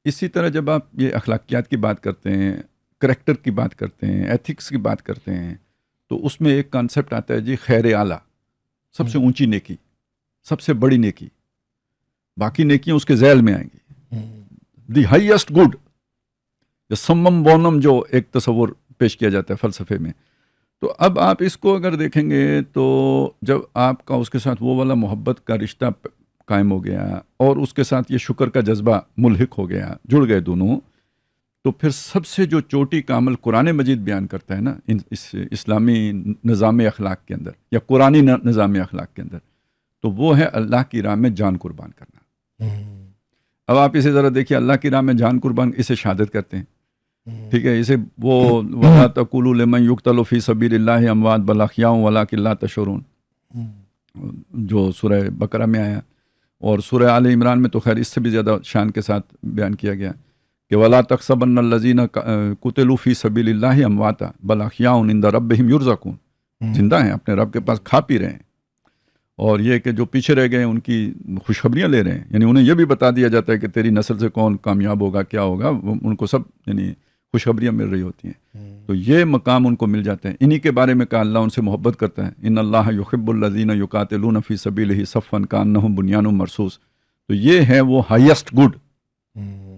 اسی طرح جب آپ یہ اخلاقیات کی بات کرتے ہیں، کریکٹر کی بات کرتے ہیں، ایتھکس کی بات کرتے ہیں، تو اس میں ایک کانسیپٹ آتا ہے جی خیر اعلیٰ، سب سے اونچی نیکی، سب سے بڑی نیکی، باقی نیکیاں اس کے ذیل میں آئیں گی. دی ہائیسٹ گڈ، یا سمم بونم جو ایک تصور پیش کیا جاتا ہے فلسفے میں. تو اب آپ اس کو اگر دیکھیں گے تو جب آپ کا اس کے ساتھ وہ والا محبت کا رشتہ قائم ہو گیا اور اس کے ساتھ یہ شکر کا جذبہ ملحق ہو گیا، جڑ گئے دونوں، تو پھر سب سے جو چوٹی کا عمل قرآن مجید بیان کرتا ہے نا اس اسلامی نظام اخلاق کے اندر یا قرآنی نظام اخلاق کے اندر، تو وہ ہے اللہ کی راہ میں جان قربان کرنا. اب آپ اسے ذرا دیکھیے، اللہ کی راہ میں جان قربان اسے شہادت کرتے ہیں، ٹھیک ہے، اسے وہ وَلَا تَقُولُوا لِمَن يُقْتَلُ فِي سَبِيلِ اللَّهِ أَمْوَاتٌ بَلْ أَحْيَاءٌ وَلَٰكِن لَّا تَشْعُرُونَ، جو سورہ بقرہ میں آیا. اور سورہ آل عمران میں تو خیر اس سے بھی زیادہ شان کے ساتھ بیان کیا گیا کہ وَلَا تَحْسَبَنَّ الَّذِينَ قُتِلُوا فِي سَبِيلِ اللَّهِ أَمْوَاتًا بَلْ أَحْيَاءٌ عِندَ رَبِّهِمْ يُرْزَقُونَ، زندہ ہیں، اپنے رب کے پاس کھا پی رہے ہیں. اور یہ کہ جو پیچھے رہ گئے ان کی خوشخبریاں لے رہے ہیں، یعنی انہیں یہ بھی بتا دیا جاتا ہے کہ تیری نسل سے کون کامیاب ہوگا، کیا ہوگا، ان کو سب یعنی خوشخبریاں مل رہی ہوتی ہیں. تو یہ مقام ان کو مل جاتے ہیں. انہی کے بارے میں کہا اللہ ان سے محبت کرتا ہے، ان اللہ یحب الذین یقاتلون فی سبیلہ صفا کانہم بنیان مرصوص. تو یہ ہے وہ ہائیسٹ گڈ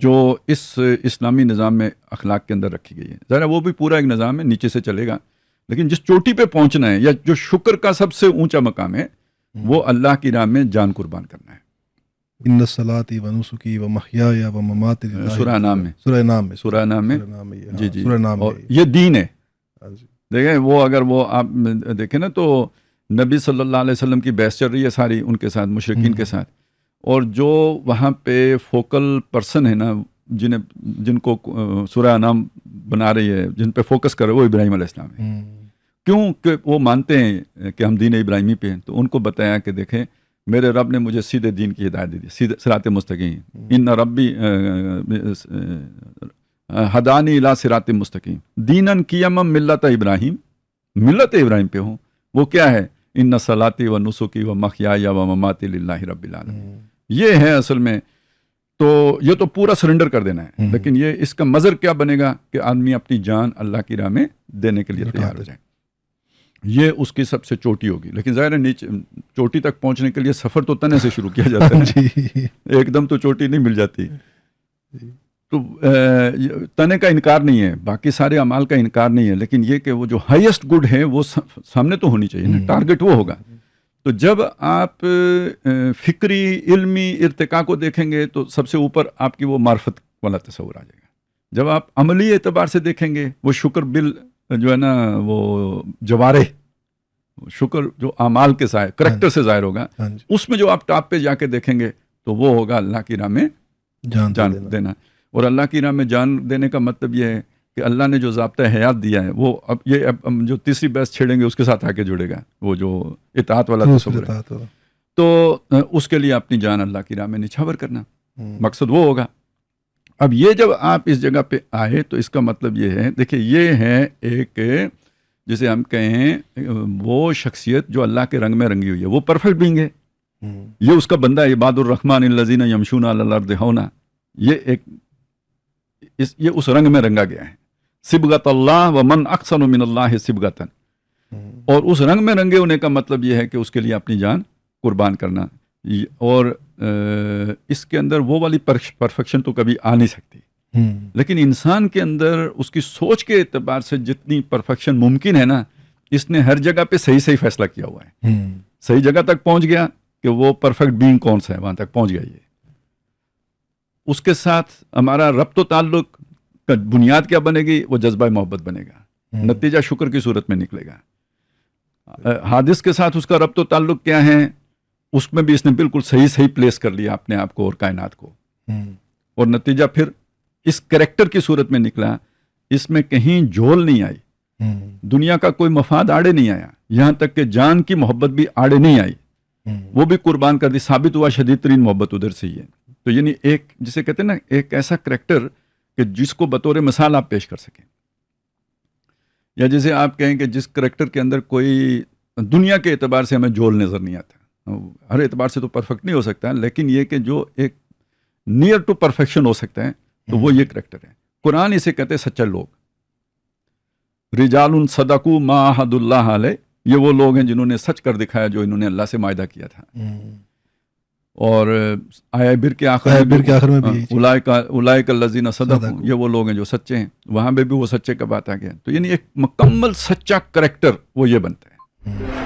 جو اس اسلامی نظام میں اخلاق کے اندر رکھی گئی ہے. ذرا وہ بھی پورا ایک نظام ہے، نیچے سے چلے گا، لیکن جس چوٹی پہ پہنچنا ہے یا جو شکر کا سب سے اونچا مقام ہے وہ اللہ کی راہ میں جان قربان کرنا ہے. ان صلاتی و نسکی و محیای و مماتی للہ، سورہ نام میں، سورہ نام میں جی جی، اور یہ دین ہے. دیکھیں وہ اگر وہ آپ دیکھیں نا تو نبی صلی اللہ علیہ وسلم کی بحث چل رہی ہے ساری ان کے ساتھ، مشرکین کے ساتھ، اور جو وہاں پہ فوکل پرسن ہے نا جن کو سورہ نام بنا رہی ہے، جن پہ فوکس کر رہے وہ ابراہیم علیہ السلام ہے. کیوں کہ وہ مانتے ہیں کہ ہم دین ابراہیمی پہ ہیں. تو ان کو بتایا کہ دیکھیں میرے رب نے مجھے سیدھے دین کی ہدایت دی، سیدھے صراط مستقیم. ان ربی ہدانی الی صراط مستقیم دینن قیما ملت ابراہیم، ملت ابراہیم پہ ہوں. وہ کیا ہے؟ ان صلاتی و نسکی و محیای و مماتی للہ رب العالمین. یہ ہے اصل میں. تو یہ تو پورا سرنڈر کر دینا ہے، لیکن یہ اس کا مظہر کیا بنے گا کہ آدمی اپنی جان اللہ کی راہ میں دینے کے لیے تیار ہو جائے. یہ اس کی سب سے چوٹی ہوگی. لیکن ظاہر ہے نیچے چوٹی تک پہنچنے کے لیے سفر تو تنے سے شروع کیا جاتا ہے، ایک دم تو چوٹی نہیں مل جاتی. تو تنے کا انکار نہیں ہے، باقی سارے اعمال کا انکار نہیں ہے، لیکن یہ کہ وہ جو ہائیسٹ گڈ ہے وہ سامنے تو ہونی چاہیے نا، ٹارگٹ وہ ہوگا. تو جب آپ فکری علمی ارتقاء کو دیکھیں گے تو سب سے اوپر آپ کی وہ معرفت والا تصور آ جائے گا. جب آپ عملی اعتبار سے دیکھیں گے وہ شکر بل جو ہے نا وہ جوارے، شکر جو اعمال کے ظاہر کریکٹر سے ظاہر ہوگا، اس میں جو آپ ٹاپ پہ جا کے دیکھیں گے تو وہ ہوگا اللہ کی راہ میں جان دینا. اور اللہ کی راہ میں جان دینے کا مطلب یہ ہے کہ اللہ نے جو ضابطہ حیات دیا ہے وہ اب جو تیسری بحث چھیڑیں گے اس کے ساتھ آ کے جڑے گا، وہ جو اطاعت والا تصور ہے. تو اس کے لیے اپنی جان اللہ کی راہ میں نچھاور کرنا، مقصد وہ ہوگا. اب یہ جب آپ اس جگہ پہ آئے تو اس کا مطلب یہ ہے، دیکھیں یہ ہے ایک جسے ہم کہیں وہ شخصیت جو اللہ کے رنگ میں رنگی ہوئی ہے، وہ پرفیکٹ بینگ ہے. یہ اس کا بندہ عباد الرحمن الذین یمشون علی الارض ہونا، یہ اس رنگ میں رنگا گیا ہے. صبغۃ اللہ ومن احسن من اللہ صبغۃ، اور اس رنگ میں رنگے ہونے کا مطلب یہ ہے کہ اس کے لیے اپنی جان قربان کرنا. اور اس کے اندر وہ والی پرفیکشن تو کبھی آ نہیں سکتی، لیکن انسان کے اندر اس کی سوچ کے اعتبار سے جتنی پرفیکشن ممکن ہے نا، اس نے ہر جگہ پہ صحیح فیصلہ کیا ہوا ہے. صحیح جگہ تک پہنچ گیا کہ وہ پرفیکٹ بینگ کون سا ہے، وہاں تک پہنچ گیا. یہ اس کے ساتھ ہمارا ربط و تعلق کا بنیاد کیا بنے گی؟ وہ جذبہ محبت بنے گا، نتیجہ شکر کی صورت میں نکلے گا. حادث کے ساتھ اس کا ربط و تعلق کیا ہے؟ اس میں بھی اس نے بالکل صحیح پلیس کر لیا اپنے آپ کو اور کائنات کو، اور نتیجہ پھر اس کریکٹر کی صورت میں نکلا. اس میں کہیں جھول نہیں آئی، دنیا کا کوئی مفاد آڑے نہیں آیا، یہاں تک کہ جان کی محبت بھی آڑے نہیں آئی، وہ بھی قربان کر دی. ثابت ہوا شدید ترین محبت ادھر سے ہی ہے. تو یعنی ایک جسے کہتے ہیں نا ایک ایسا کریکٹر کہ جس کو بطور مثال آپ پیش کر سکیں، یا جسے آپ کہیں کہ جس کریکٹر کے اندر کوئی دنیا کے اعتبار سے ہمیں جھول نظر نہیں آتا. ہر اعتبار سے تو پرفیکٹ نہیں ہو سکتا، لیکن یہ کہ جو ایک نیئر ٹو پرفیکشن ہو سکتا ہے تو وہ یہ کریکٹر ہے. قرآن اسے کہتے ہیں سچے لوگ. رجال صدقوا ما عاہدوا اللہ علیہ، یہ وہ لوگ ہیں جنہوں نے سچ کر دکھایا جو انہوں نے اللہ سے معاہدہ کیا تھا. اور آیا بر کے آخر میں بھی اولئک الذین صدقوا، یہ وہ لوگ ہیں جو سچے ہیں. وہاں پہ بھی وہ سچے کا بات آ گیا. تو یعنی ایک مکمل سچا کریکٹر وہ یہ بنتا ہے.